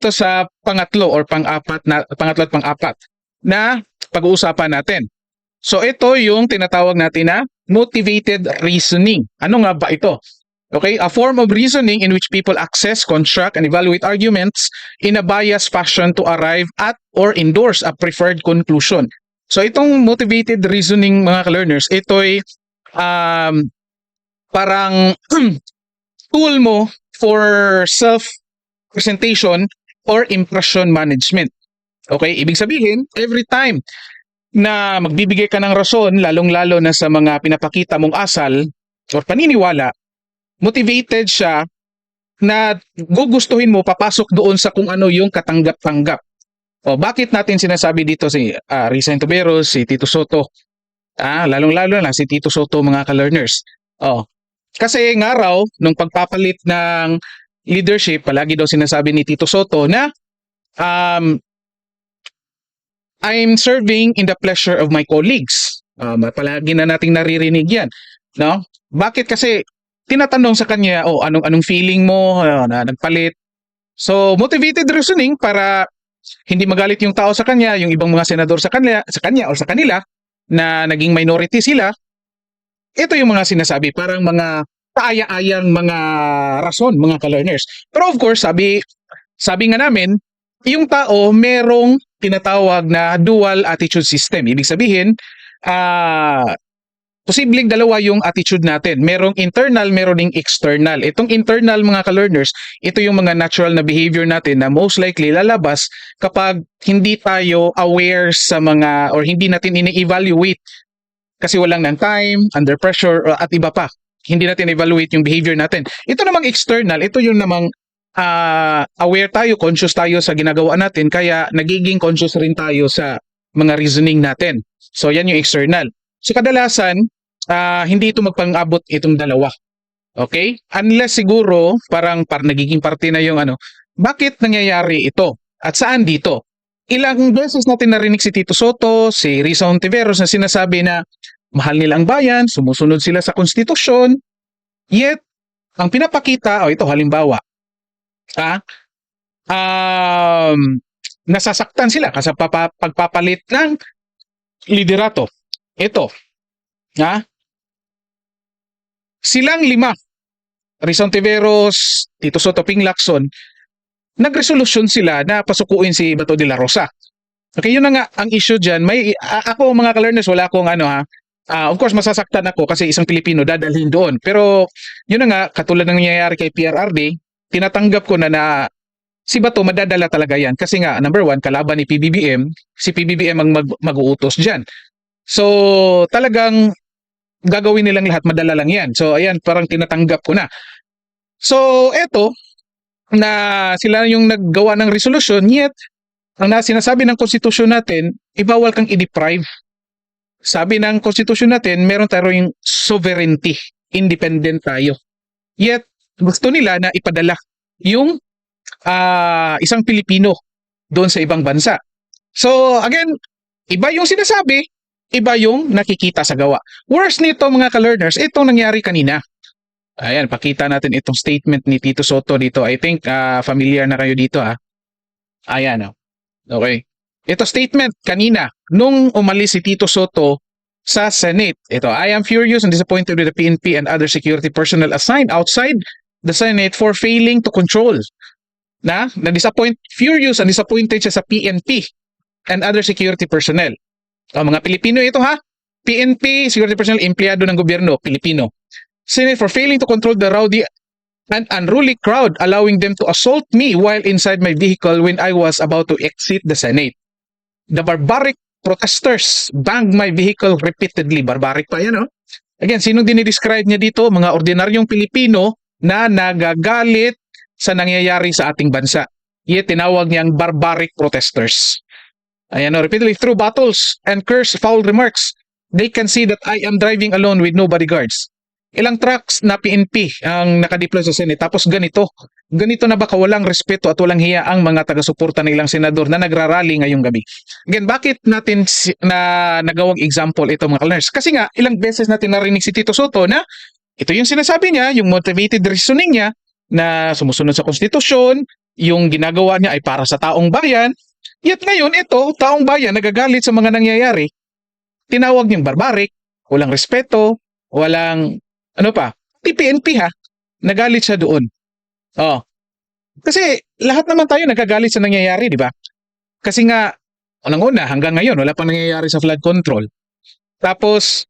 to sa pangatlo or pangatlo at pang-apat na pag-uusapan natin. So ito yung tinatawag natin na motivated reasoning. Ano nga ba ito? Okay, a form of reasoning in which people access, construct, and evaluate arguments in a biased fashion to arrive at or endorse a preferred conclusion. So itong motivated reasoning, mga ka-learners, ito'y parang tool mo for self-presentation or impression management. Okay, ibig sabihin, every time na magbibigay ka ng rason, lalong-lalo na sa mga pinapakita mong asal or paniniwala, motivated siya na gugustuhin mo papasok doon sa kung ano yung katanggap-tanggap. O bakit natin sinasabi dito si Risa Intuberos, si Tito Soto, lalong-lalo na si Tito Soto, mga ka-learners. Kasi nga raw, nung pagpapalit ng leadership, palagi daw sinasabi ni Tito Soto na I'm serving in the pleasure of my colleagues. Palagi na nating naririnig yan. No? Bakit? Kasi tinatanong sa kanya, anong feeling mo na nagpalit? So, motivated reasoning para hindi magalit yung tao sa kanya, yung ibang mga senador sa kanya or sa kanila na naging minority sila. Ito yung mga sinasabi, parang mga kaaya-ayang mga rason, mga ka-learners. Pero of course, sabi nga namin, yung tao merong tinatawag na dual attitude system. Ibig sabihin, posibleng dalawa yung attitude natin. Merong internal, meron ding external. Itong internal, mga ka-learners, ito yung mga natural na behavior natin na most likely lalabas kapag hindi tayo aware sa mga or hindi natin ini-evaluate kasi walang ng time, under pressure, at iba pa. Hindi natin evaluate yung behavior natin. Ito namang external, ito yung namang aware tayo, conscious tayo sa ginagawa natin, kaya nagiging conscious rin tayo sa mga reasoning natin. So yan yung external. So kadalasan, hindi ito magpang-abot itong dalawa. Okay? Unless siguro, parang nagiging parte na yung bakit nangyayari ito? At saan dito? Ilang beses natin narinig si Tito Soto, si Risa Ontiveros na sinasabi na mahal nila ang bayan, sumusunod sila sa konstitusyon, yet, ang pinapakita, ito halimbawa, nasasaktan sila kasi pagpapalit ng liderato. Ito, silang lima, Risa Ontiveros, Tito Soto, Ping Lacson, nagresolusyon sila na pasukuin si Bato de la Rosa. Okay, yun na nga ang issue dyan. Ako, mga ka-learners, wala akong of course, masasaktan ako kasi isang Pilipino dadalhin doon. Pero yun na nga, katulad ng nangyayari kay PRRD, tinatanggap ko na si Bato madadala talaga yan. Kasi nga, number one, kalaban ni PBBM, si PBBM ang mag-uutos dyan. So, talagang gagawin nilang lahat, madala lang yan. So, ayan, parang tinatanggap ko na. So, eto, na sila yung naggawa ng resolution, yet, ang sinasabi ng konstitusyon natin, ibawal kang i-deprive. Sabi ng konstitusyon natin, meron tayong sovereignty, independent tayo. Yet, gusto nila na ipadala yung isang Pilipino doon sa ibang bansa. So, again, iba yung sinasabi, iba yung nakikita sa gawa. Worse nito, mga ka-learners, itong nangyari kanina. Ayan, pakita natin itong statement ni Tito Soto dito. I think familiar na kayo dito. Ayan. Okay. Ito statement kanina, nung umalis si Tito Soto sa Senate. Ito, I am furious and disappointed with the PNP and other security personnel assigned outside the Senate for failing to control. Furious and disappointed siya sa PNP and other security personnel. Mga Pilipino ito PNP, security personnel, empleyado ng gobyerno, Pilipino. Senate for failing to control the rowdy and unruly crowd, allowing them to assault me while inside my vehicle when I was about to exit the Senate. The barbaric protesters banged my vehicle repeatedly. Barbaric pa yan, Again, sino dinidescribe niya dito? Mga ordinaryong Pilipino na nagagalit sa nangyayari sa ating bansa. Yet, tinawag niyang barbaric protesters. Ayan, repeatedly through battles and curse foul remarks. They can see that I am driving alone with no bodyguards. Ilang trucks na PNP ang nakadeploy sa Senate. Tapos ganito na baka walang respeto at walang hiya ang mga taga-suporta ng ilang senador na nagrarally ngayong gabi. Again, bakit natin nagawang example ito, mga ka-learners? Kasi nga, ilang beses natin narinig si Tito Soto na ito yung sinasabi niya, yung motivated reasoning niya na sumusunod sa konstitusyon, yung ginagawa niya ay para sa taong bayan, yet ngayon ito, taong bayan nagagalit sa mga nangyayari, tinawag niyang barbaric, walang respeto, walang ano pa, PNP ha, nagalit siya doon. Oh, kasi lahat naman tayo nagagalit sa nangyayari, di ba? Kasi nga, unang-una, hanggang ngayon, wala pang nangyayari sa flood control. Tapos,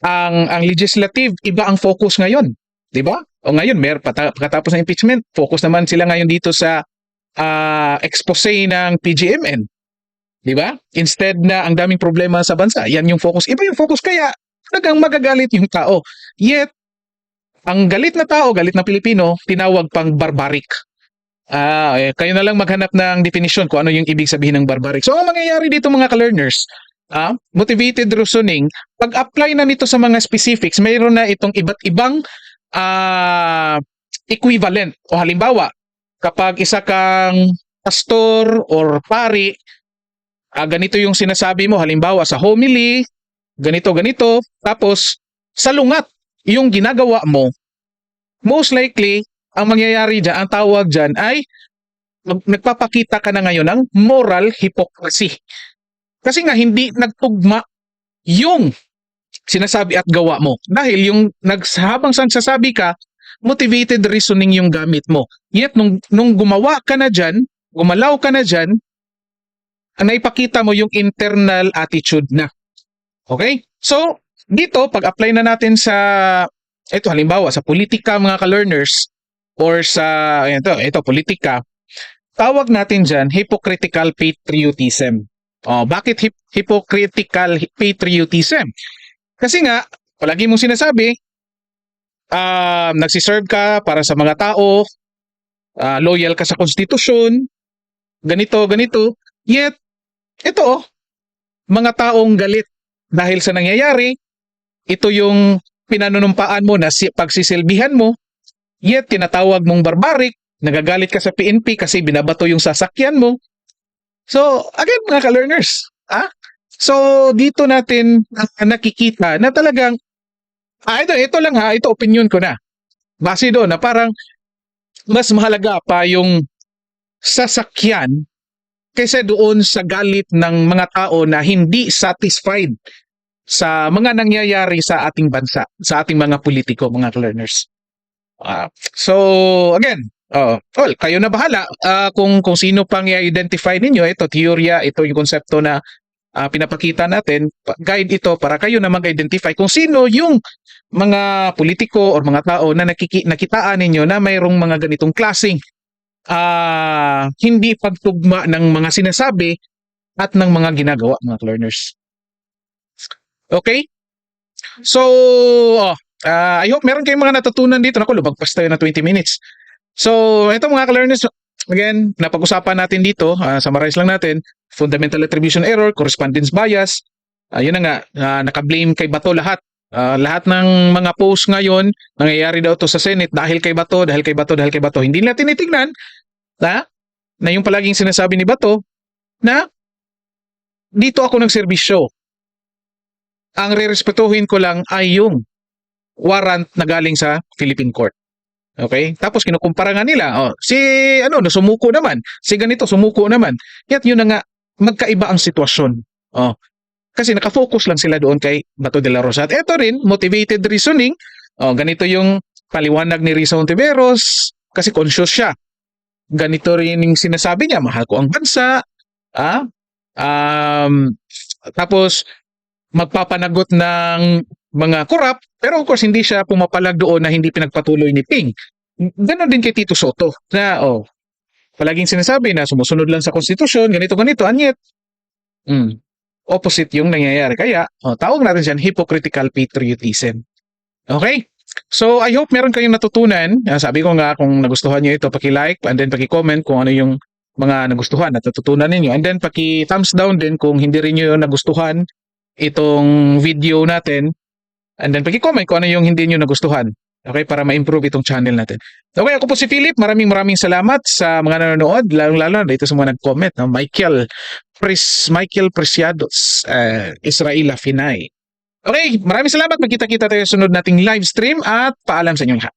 ang legislative, iba ang focus ngayon. Di ba? O ngayon, pagkatapos ng impeachment, focus naman sila ngayon dito sa expose ng PGMN. Di ba? Instead na ang daming problema sa bansa, yan yung focus. Iba yung focus, kaya talagang magagalit yung tao. Yet, ang galit na tao, galit na Pilipino, tinawag pang barbaric. Kayo na lang maghanap ng definition kung ano yung ibig sabihin ng barbaric. So, ang mangyayari dito mga ka-learners, motivated reasoning, pag-apply na nito sa mga specifics, mayroon na itong iba't ibang equivalent. O halimbawa, kapag isa kang pastor or pari, ganito yung sinasabi mo, halimbawa sa homily, ganito, tapos salungat yung ginagawa mo, most likely, ang mangyayari dyan, ang tawag dyan ay nagpapakita ka na ngayon ng moral hypocrisy. Kasi nga hindi nagtugma yung sinasabi at gawa mo. Dahil yung habang nagsasabi ka, motivated reasoning yung gamit mo. Yet nung gumawa ka na dyan, gumalaw ka na dyan, naipakita mo yung internal attitude na. Okay? So, dito, pag-apply na natin sa, ito halimbawa, sa politika mga ka-learners, or sa, ito politika, tawag natin dyan, hypocritical patriotism. Bakit hypocritical patriotism? Kasi nga, palagi mong sinasabi, nagsiserve ka para sa mga tao, loyal ka sa konstitusyon, ganito, yet, ito, mga taong galit dahil sa nangyayari, ito yung pinanunumpaan mo na pagsisilbihan mo, yet tinatawag mong barbaric, nagagalit ka sa PNP kasi binabato yung sasakyan mo. So, again mga ka-learners, so dito natin nakikita na talagang, ito lang ito opinion ko na. Base doon na parang mas mahalaga pa yung sasakyan kaysa doon sa galit ng mga tao na hindi satisfied sa mga nangyayari sa ating bansa, sa ating mga politiko, mga learners. So, again, kayo na bahala kung sino pang i-identify ninyo. Ito, teorya, ito yung konsepto na pinapakita natin. Guide ito para kayo na mag-identify kung sino yung mga politiko or mga tao na nakitaan ninyo na mayroong mga ganitong klaseng hindi pagtugma ng mga sinasabi at ng mga ginagawa, mga learners. Okay? So, I hope meron kayong mga natutunan dito. Naku, lumagpas tayo na 20 minutes. So, ito mga ka-learners, again, napag-usapan natin dito, summarize lang natin, fundamental attribution error, correspondence bias, yun na nga, naka-blame kay Bato lahat. Lahat ng mga posts ngayon, nangyayari daw to sa Senate dahil kay Bato. Hindi na tinitignan na yung palaging sinasabi ni Bato na dito ako nagserbisyo. Ang rerespetuhin ko lang ay yung warrant na galing sa Philippine Court. Okay? Tapos kinukumpara nga nila, sumuko naman. Si ganito, sumuko naman. Yat yun na nga, magkaiba ang sitwasyon. Kasi nakafocus lang sila doon kay Bato de la Rosa. At ito rin, motivated reasoning. Ganito yung paliwanag ni Risa Hontiveros kasi conscious siya. Ganito rin yung sinasabi niya, mahal ko ang bansa. Tapos, magpapanagot ng mga korap, pero of course hindi siya pumapalag doon na hindi pinagpatuloy ni Ping. Ganon din kay Tito Soto na palaging sinasabi na sumusunod lang sa konstitusyon, ganito, and yet opposite yung nangyayari. Kaya tawag natin siyan hypocritical patriotism. Okay? So I hope meron kayong natutunan. Sabi ko nga kung nagustuhan niyo ito, paki-like and then paki-comment kung ano yung mga nagustuhan at natutunan ninyo. And then paki-thumbs down din kung hindi rin niyo nagustuhan itong video natin, and then paki-comment kung ano yung hindi nyo nagustuhan. Okay, para ma-improve itong channel natin. Okay, ako po si Philip. Maraming salamat sa mga nanonood, lalong-lalo dito sa mga nag-comment. Michael Preciados, Israela Finay. Okay, maraming salamat. Magkita-kita tayo sa sunod nating live stream at paalam sa inyo lahat.